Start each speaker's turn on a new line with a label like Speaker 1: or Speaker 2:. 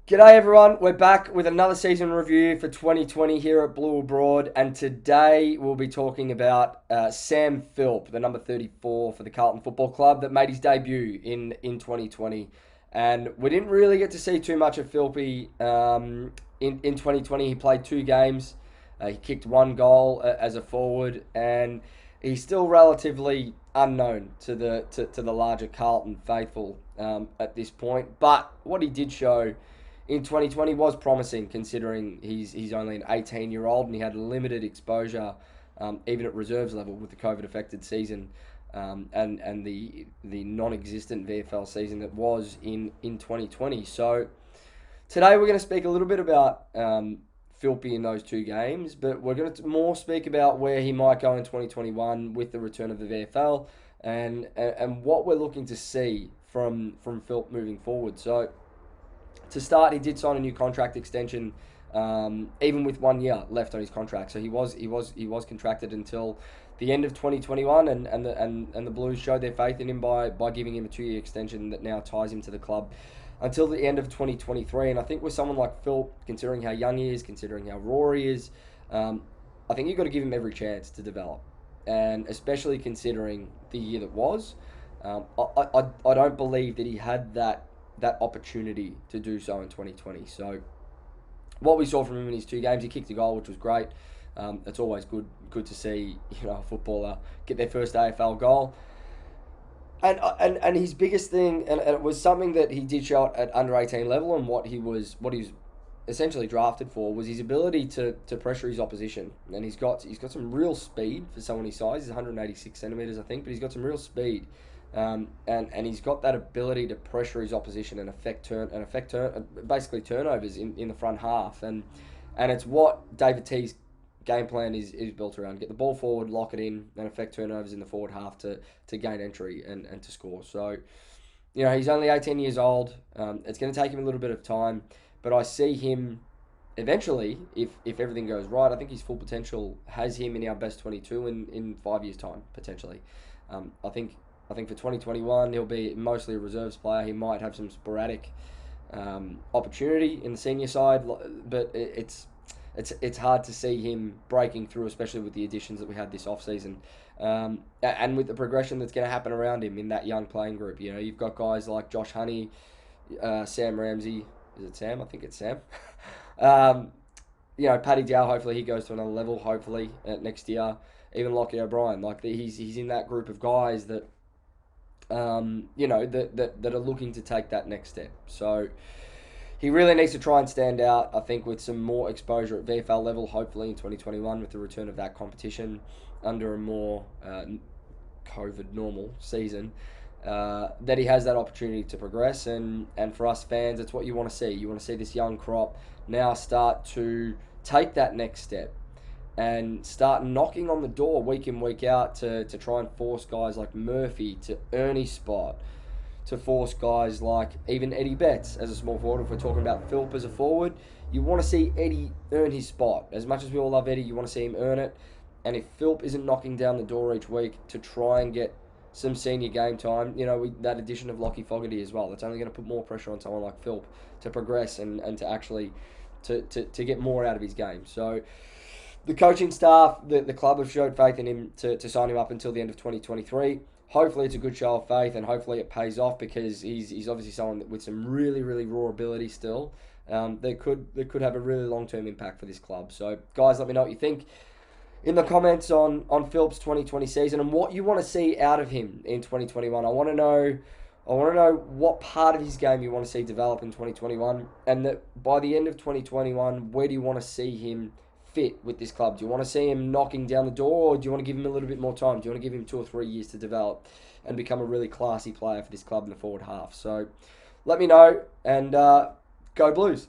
Speaker 1: G'day everyone, we're back with another season review for 2020 here at Blue Abroad, and today we'll be talking about Sam Philp, the number 34 for the Carlton Football Club that made his debut in 2020. And we didn't really get to see too much of Philpy in 2020. He played two games, he kicked one goal as a forward, and he's still relatively unknown to the larger Carlton faithful at this point. But what he did show in 2020 was promising, considering he's only an 18-year-old and he had limited exposure, even at reserves level with the COVID-affected season, and the non-existent VFL season that was in 2020. So today we're going to speak a little bit about Philpy in those two games, but we're going to more speak about where he might go in 2021 with the return of the VFL and what we're looking to see from Philp moving forward. So to start, he did sign a new contract extension, even with 1 year left on his contract. So he was contracted until the end of 2021, and the Blues showed their faith in him by giving him a 2 year extension that now ties him to the club until the end of 2023. And I think with someone like Phil, considering how young he is, considering how raw he is, I think you've got to give him every chance to develop, and especially considering the year that was. I don't believe that he had that opportunity to do so in 2020. So what we saw from him in his two games, he kicked a goal, which was great. It's always good to see a footballer get their first AFL goal. And his biggest thing, and it was something that he did show at under 18 level, and what he was essentially drafted for, was his ability to pressure his opposition. And he's got some real speed for someone his size. He's 186 centimeters, I think, but he's got some real speed. And he's got that ability to pressure his opposition and affect basically turnovers in the front half, and it's what David T's game plan is built around: get the ball forward, lock it in, and affect turnovers in the forward half to gain entry and to score. So he's only 18 years old. It's going to take him a little bit of time, but I see him eventually, if everything goes right. I think his full potential has him in our best 22 in 5 years' time, potentially. I think for 2021, he'll be mostly a reserves player. He might have some sporadic opportunity in the senior side, but it's hard to see him breaking through, especially with the additions that we had this offseason, and with the progression that's going to happen around him in that young playing group. You've got guys like Josh Honey, Sam Ramsey. Is it Sam? I think it's Sam. Paddy Dow, hopefully he goes to another level, hopefully, next year. Even Lockie O'Brien, he's in that group of guys that that are looking to take that next step. So he really needs to try and stand out, I think, with some more exposure at VFL level, hopefully in 2021 with the return of that competition under a more COVID normal season, that he has that opportunity to progress. And for us fans, it's what you want to see. You want to see this young crop now start to take that next step and start knocking on the door week in, week out to try and force guys like Murphy to earn his spot, to force guys like even Eddie Betts as a small forward. If we're talking about Philp as a forward, you want to see Eddie earn his spot. As much as we all love Eddie, you want to see him earn it. And if Philp isn't knocking down the door each week to try and get some senior game time, that addition of Lockie Fogarty as well, that's only going to put more pressure on someone like Philp to progress and to actually to get more out of his game. So the coaching staff, the club have showed faith in him to sign him up until the end of 2023. Hopefully it's a good show of faith, and hopefully it pays off, because he's obviously someone with some really, really raw ability still. That could have a really long-term impact for this club. So guys, let me know what you think in the comments on Philp's 2020 season and what you want to see out of him in 2021. I want to know what part of his game you want to see develop in 2021, and that by the end of 2021, where do you want to see him fit with this club? Do you want to see him knocking down the door, or do you want to give him a little bit more time? Do you want to give him 2 or 3 years to develop and become a really classy player for this club in the forward half? So let me know, and go Blues.